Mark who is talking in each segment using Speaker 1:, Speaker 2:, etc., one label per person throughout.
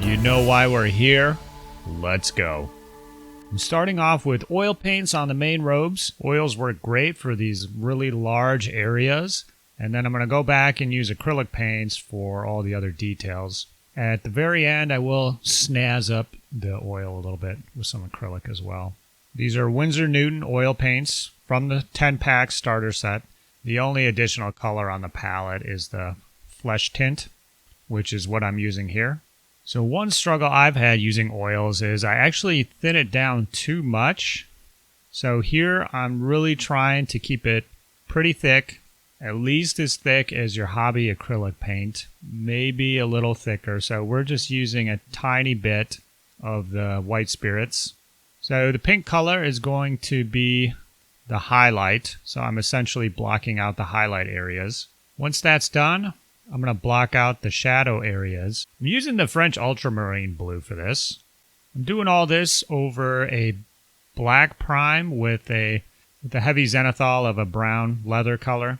Speaker 1: You know why we're here? Let's go. I'm starting off with oil paints on the main robes. Oils work great for these really large areas. And then I'm going to go back and use acrylic paints for all the other details. At the very end, I will snazz up the oil a little bit with some acrylic as well. These are Winsor Newton oil paints from the 10-pack starter set. The only additional color on the palette is the flesh tint, which is what I'm using here. So one struggle I've had using oils is I actually thin it down too much. So here I'm really trying to keep it pretty thick, at least as thick as your hobby acrylic paint, maybe a little thicker. So we're just using a tiny bit of the white spirits. So the pink color is going to be the highlight. So I'm essentially blocking out the highlight areas. Once that's done, I'm going to block out the shadow areas. I'm using the French ultramarine blue for this. I'm doing all this over a black prime with a heavy zenithal of a brown leather color.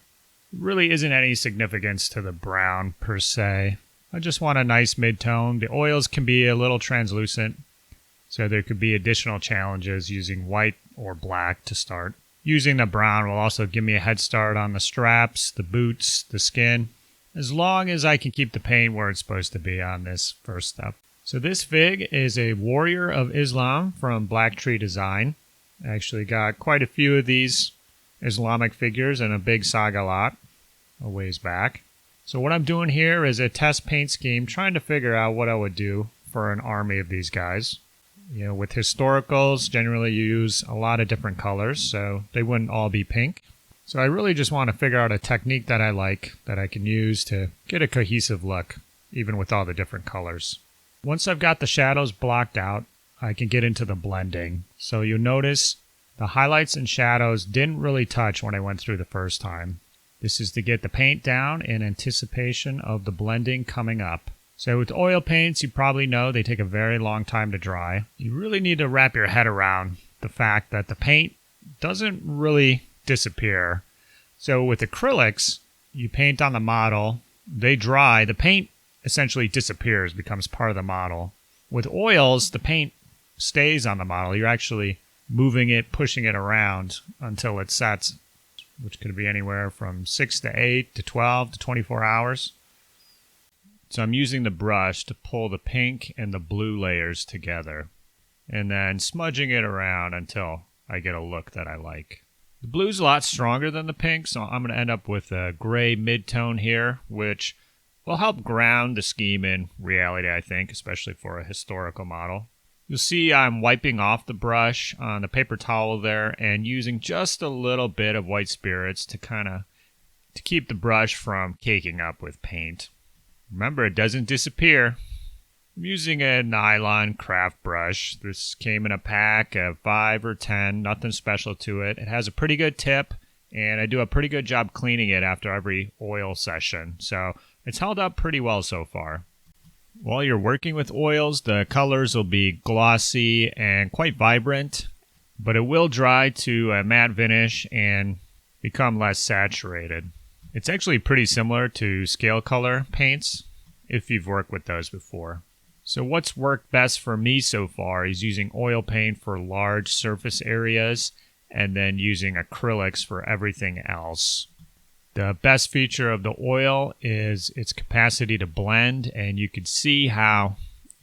Speaker 1: There really isn't any significance to the brown per se. I just want a nice mid-tone. The oils can be a little translucent, so there could be additional challenges using white or black to start. Using the brown will also give me a head start on the straps, the boots, the skin, as long as I can keep the paint where it's supposed to be on this first step. So this fig is a Warrior of Islam from Black Tree Design. I actually got quite a few of these Islamic figures in a big saga lot a ways back. So what I'm doing here is a test paint scheme, trying to figure out what I would do for an army of these guys. You know, with historicals, generally you use a lot of different colors, so they wouldn't all be pink. So I really just want to figure out a technique that I like, that I can use to get a cohesive look, even with all the different colors. Once I've got the shadows blocked out, I can get into the blending. So you'll notice the highlights and shadows didn't really touch when I went through the first time. This is to get the paint down in anticipation of the blending coming up. So with oil paints, you probably know they take a very long time to dry. You really need to wrap your head around the fact that the paint doesn't really disappear. So with acrylics, you paint on the model, they dry, the paint essentially disappears, becomes part of the model. With oils, the paint stays on the model. You're actually moving it, pushing it around until it sets, which could be anywhere from 6 to 8 to 12 to 24 hours. So I'm using the brush to pull the pink and the blue layers together, and then smudging it around until I get a look that I like. The blue's a lot stronger than the pink, so I'm going to end up with a gray mid-tone here, which will help ground the scheme in reality, I think, especially for a historical model. You'll see I'm wiping off the brush on the paper towel there and using just a little bit of white spirits to keep the brush from caking up with paint. Remember, it doesn't disappear. I'm using a nylon craft brush. This came in a pack of 5 or 10, nothing special to it. It has a pretty good tip, and I do a pretty good job cleaning it after every oil session. So it's held up pretty well so far. While you're working with oils, the colors will be glossy and quite vibrant, but it will dry to a matte finish and become less saturated. It's actually pretty similar to scale color paints, if you've worked with those before. So what's worked best for me so far is using oil paint for large surface areas and then using acrylics for everything else. The best feature of the oil is its capacity to blend, and you can see how,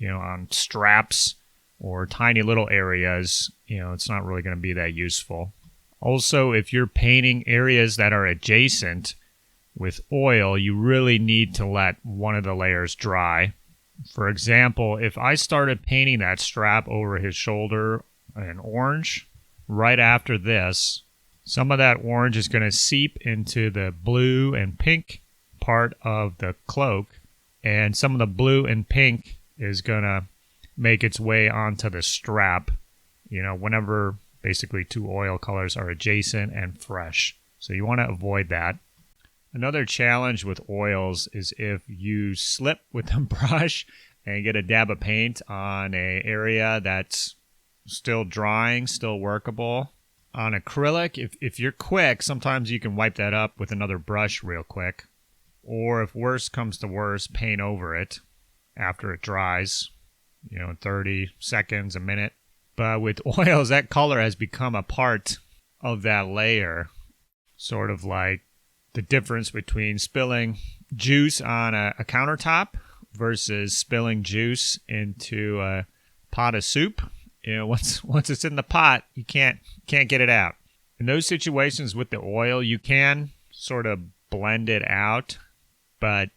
Speaker 1: on straps or tiny little areas, it's not really going to be that useful. Also, if you're painting areas that are adjacent with oil, you really need to let one of the layers dry. For example, if I started painting that strap over his shoulder in orange, right after this, some of that orange is going to seep into the blue and pink part of the cloak, and some of the blue and pink is going to make its way onto the strap, whenever basically two oil colors are adjacent and fresh. So you want to avoid that. Another challenge with oils is if you slip with a brush and get a dab of paint on an area that's still drying, still workable. On acrylic, if you're quick, sometimes you can wipe that up with another brush real quick. Or if worse comes to worse, paint over it after it dries. 30 seconds, a minute. But with oils, that color has become a part of that layer. Sort of like the difference between spilling juice on a countertop versus spilling juice into a pot of soup. Once it's in the pot, you can't get it out. In those situations with the oil, you can sort of blend it out, but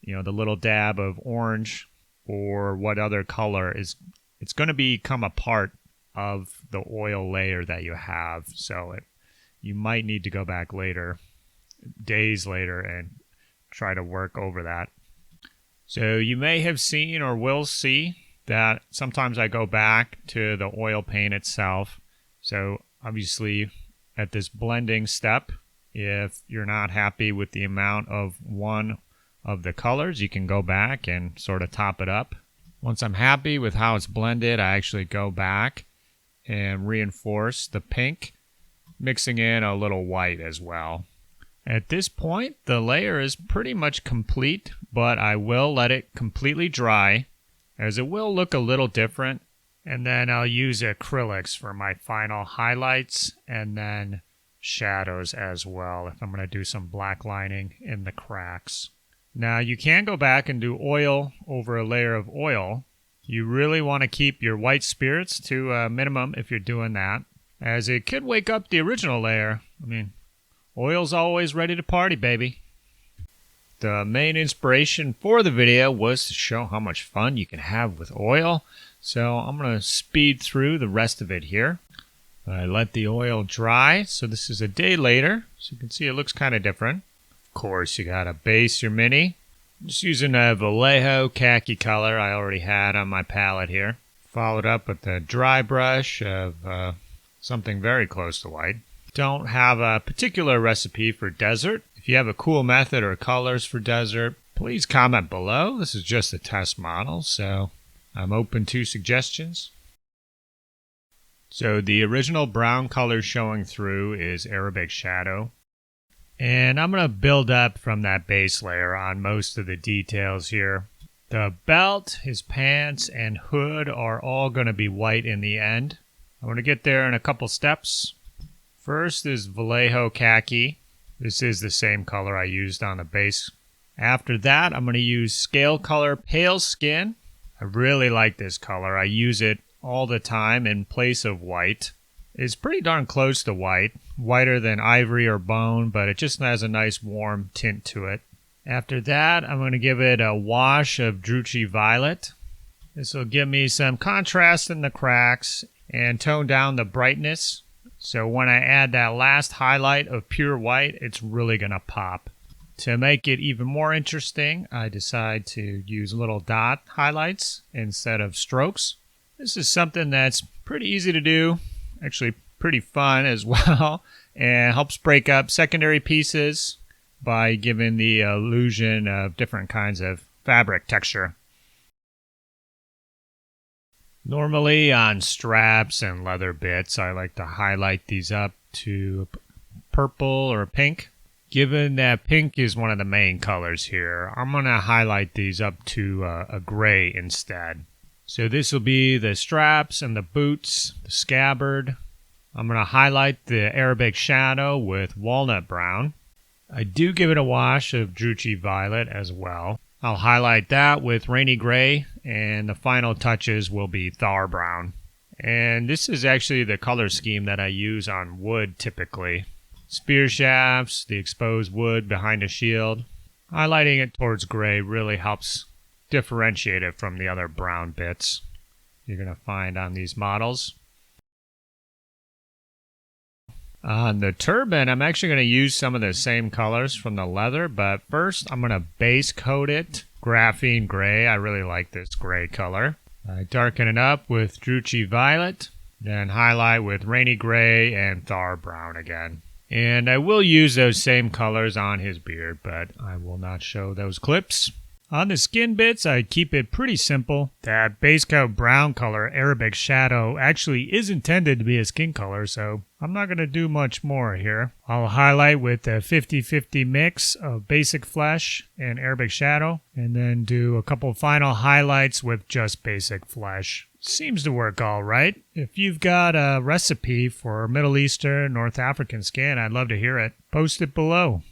Speaker 1: the little dab of orange or what other color it's going to become a part of the oil layer that you have. So you might need to go back later, days later, and try to work over that. So you may have seen or will see that sometimes I go back to the oil paint itself. So obviously at this blending step, if you're not happy with the amount of one of the colors, you can go back and sort of top it up. Once I'm happy with how it's blended, I actually go back and reinforce the pink, mixing in a little white as well. At this point, the layer is pretty much complete, but I will let it completely dry, as it will look a little different. And then I'll use acrylics for my final highlights and then shadows as well, if I'm going to do some black lining in the cracks. Now, you can go back and do oil over a layer of oil. You really want to keep your white spirits to a minimum if you're doing that, as it could wake up the original layer. Oil's always ready to party, baby. The main inspiration for the video was to show how much fun you can have with oil, so I'm going to speed through the rest of it here. I let the oil dry, so this is a day later, so you can see it looks kind of different. Of course, you got to base your mini. I'm just using a Vallejo khaki color I already had on my palette here. Followed up with a dry brush of something very close to white. Don't have a particular recipe for desert. If you have a cool method or colors for desert, please comment below. This is just a test model, so I'm open to suggestions. So the original brown color showing through is Arabic Shadow. And I'm going to build up from that base layer on most of the details here. The belt, his pants, and hood are all going to be white in the end. I'm going to get there in a couple steps. First is Vallejo khaki. This is the same color I used on the base. After that, I'm going to use scale color pale skin. I really like this color. I use it all the time in place of white. It's pretty darn close to white. Whiter than ivory or bone, but it just has a nice warm tint to it. After that, I'm going to give it a wash of Druchii Violet. This will give me some contrast in the cracks and tone down the brightness. So when I add that last highlight of pure white, it's really going to pop. To make it even more interesting, I decide to use little dot highlights instead of strokes. This is something that's pretty easy to do, actually pretty fun as well, and helps break up secondary pieces by giving the illusion of different kinds of fabric texture. Normally on straps and leather bits, I like to highlight these up to purple or pink. Given that pink is one of the main colors here, I'm going to highlight these up to a gray instead. So this will be the straps and the boots, the scabbard. I'm going to highlight the Arabic Shadow with walnut brown. I do give it a wash of Druchii Violet as well. I'll highlight that with rainy gray, and the final touches will be Thar brown. And this is actually the color scheme that I use on wood typically. Spear shafts, the exposed wood behind a shield. Highlighting it towards gray really helps differentiate it from the other brown bits you're going to find on these models. On the turban, I'm actually going to use some of the same colors from the leather, but first I'm going to base coat it graphene gray. I really like this gray color. I darken it up with Druchii Violet, then highlight with rainy gray and Thar brown again. And I will use those same colors on his beard, but I will not show those clips. On the skin bits, I keep it pretty simple. That base coat brown color, Arabic shadow, actually is intended to be a skin color, so I'm not going to do much more here. I'll highlight with a 50-50 mix of basic flesh and Arabic shadow, and then do a couple final highlights with just basic flesh. Seems to work all right. If you've got a recipe for Middle Eastern, North African skin, I'd love to hear it. Post it below.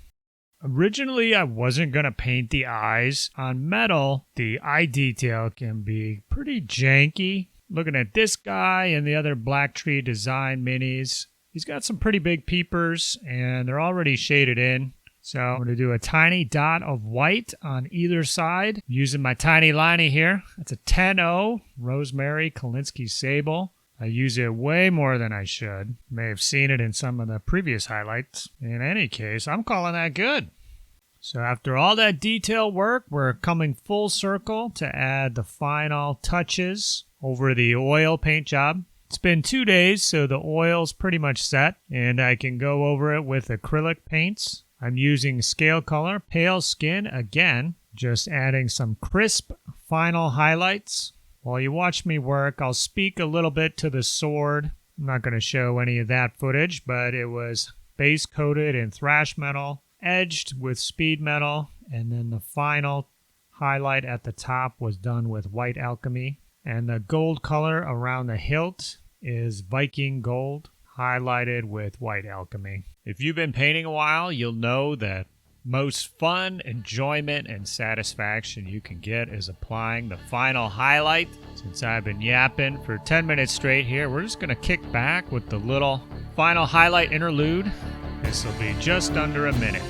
Speaker 1: Originally, I wasn't going to paint the eyes. On metal, the eye detail can be pretty janky. Looking at this guy and the other Black Tree Design minis, he's got some pretty big peepers, and they're already shaded in. So I'm going to do a tiny dot of white on either side using my tiny liney here. That's a 10-0 Rosemary Kalinsky Sable. I use it way more than I should. You may have seen it in some of the previous highlights. In any case, I'm calling that good. So after all that detail work, we're coming full circle to add the final touches over the oil paint job. It's been 2 days, so the oil's pretty much set, and I can go over it with acrylic paints. I'm using scale color, pale skin again, just adding some crisp final highlights. While you watch me work, I'll speak a little bit to the sword. I'm not going to show any of that footage, but it was base coated in thrash metal, edged with speed metal, and then the final highlight at the top was done with white alchemy. And the gold color around the hilt is Viking gold, highlighted with white alchemy. If you've been painting a while, you'll know that most fun, enjoyment, and satisfaction you can get is applying the final highlight. Since I've been yapping for 10 minutes straight here, we're just going to kick back with the little final highlight interlude. This will be just under a minute.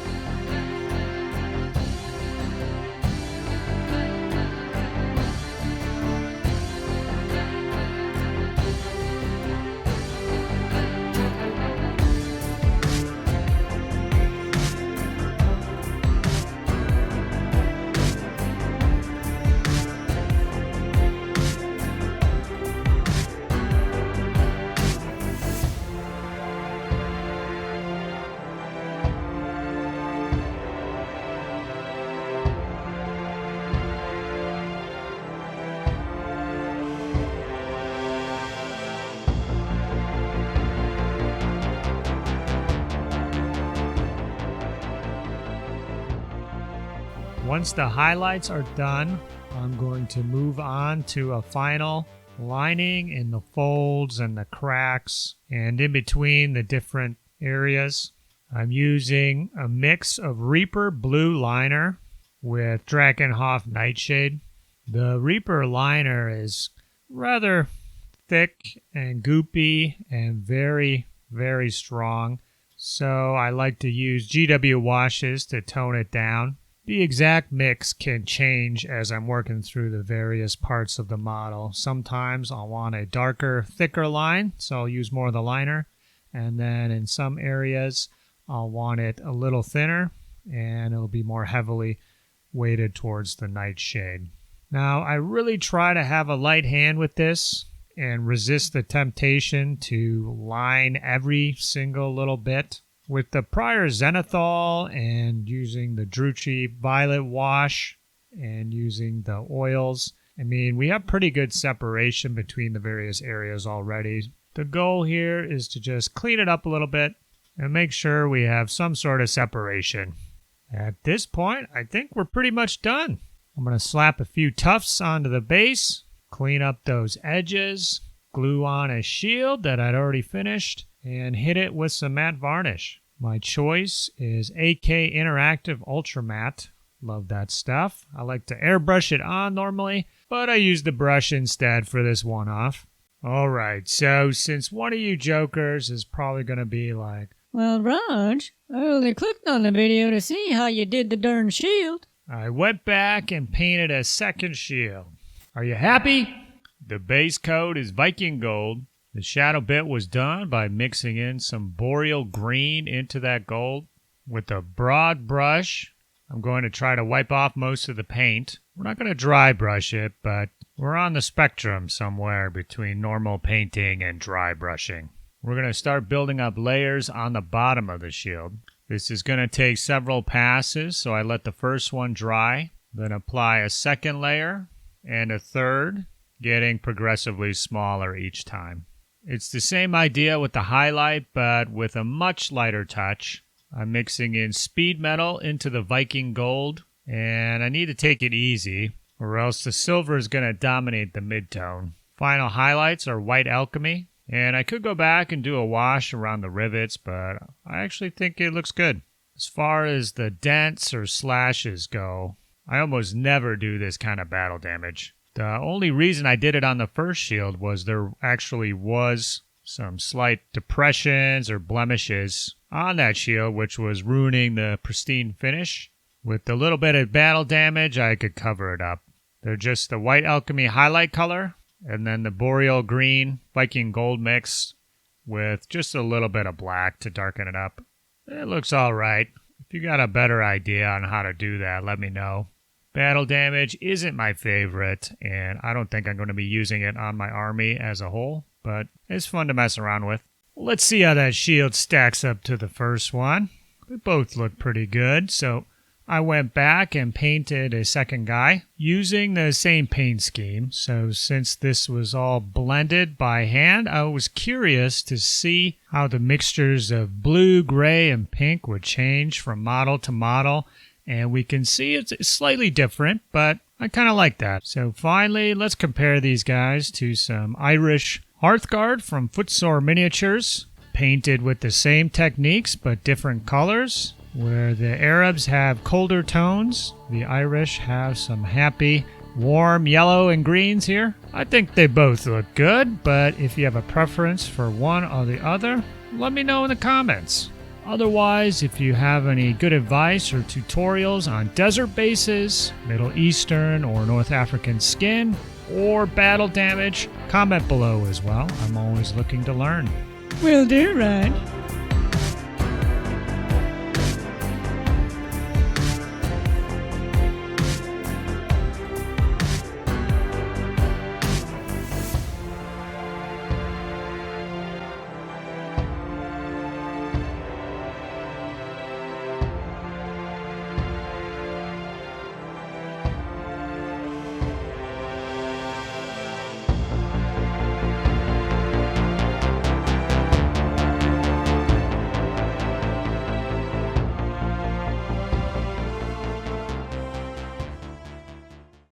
Speaker 1: Once the highlights are done, I'm going to move on to a final lining in the folds and the cracks and in between the different areas. I'm using a mix of Reaper Blue Liner with Drakenhof Nightshade. The Reaper Liner is rather thick and goopy and very, very strong, so I like to use GW washes to tone it down. The exact mix can change as I'm working through the various parts of the model. Sometimes I'll want a darker, thicker line, so I'll use more of the liner. And then in some areas, I'll want it a little thinner, and it'll be more heavily weighted towards the nightshade. Now, I really try to have a light hand with this and resist the temptation to line every single little bit. With the prior Zenithal and using the Druchii Violet wash and using the oils, I mean, we have pretty good separation between the various areas already. The goal here is to just clean it up a little bit and make sure we have some sort of separation. At this point, I think we're pretty much done. I'm going to slap a few tufts onto the base, clean up those edges, glue on a shield that I'd already finished, and hit it with some matte varnish. My choice is AK Interactive Ultra Matte. Love that stuff. I like to airbrush it on normally, but I use the brush instead for this one-off. Alright, so since one of you jokers is probably going to be like,
Speaker 2: "Well, Rodge, I only clicked on the video to see how you did the darn shield."
Speaker 1: I went back and painted a second shield. Are you happy? The base coat is Viking Gold. The shadow bit was done by mixing in some boreal green into that gold. With a broad brush, I'm going to try to wipe off most of the paint. We're not going to dry brush it, but we're on the spectrum somewhere between normal painting and dry brushing. We're going to start building up layers on the bottom of the shield. This is going to take several passes, so I let the first one dry. Then apply a second layer and a third, getting progressively smaller each time. It's the same idea with the highlight, but with a much lighter touch. I'm mixing in speed metal into the Viking gold, and I need to take it easy, or else the silver is going to dominate the midtone. Final highlights are white alchemy, and I could go back and do a wash around the rivets, but I actually think it looks good. As far as the dents or slashes go, I almost never do this kind of battle damage. The only reason I did it on the first shield was there actually was some slight depressions or blemishes on that shield, which was ruining the pristine finish. With a little bit of battle damage, I could cover it up. They're just the white alchemy highlight color, and then the boreal green Viking gold mix with just a little bit of black to darken it up. It looks all right. If you got a better idea on how to do that, let me know. Battle damage isn't my favorite, and I don't think I'm going to be using it on my army as a whole, but it's fun to mess around with. Let's see how that shield stacks up to the first one. They both look pretty good, so I went back and painted a second guy using the same paint scheme. So since this was all blended by hand, I was curious to see how the mixtures of blue, gray, and pink would change from model to model. And we can see it's slightly different, but I kind of like that. So finally, let's compare these guys to some Irish Hearthguard from Footsore Miniatures, painted with the same techniques but different colors. Where the Arabs have colder tones, the Irish have some happy, warm yellow and greens here. I think they both look good, but if you have a preference for one or the other, let me know in the comments. Otherwise, if you have any good advice or tutorials on desert bases, Middle Eastern or North African skin, or battle damage, comment below as well. I'm always looking to learn.
Speaker 2: Will do, Rodge.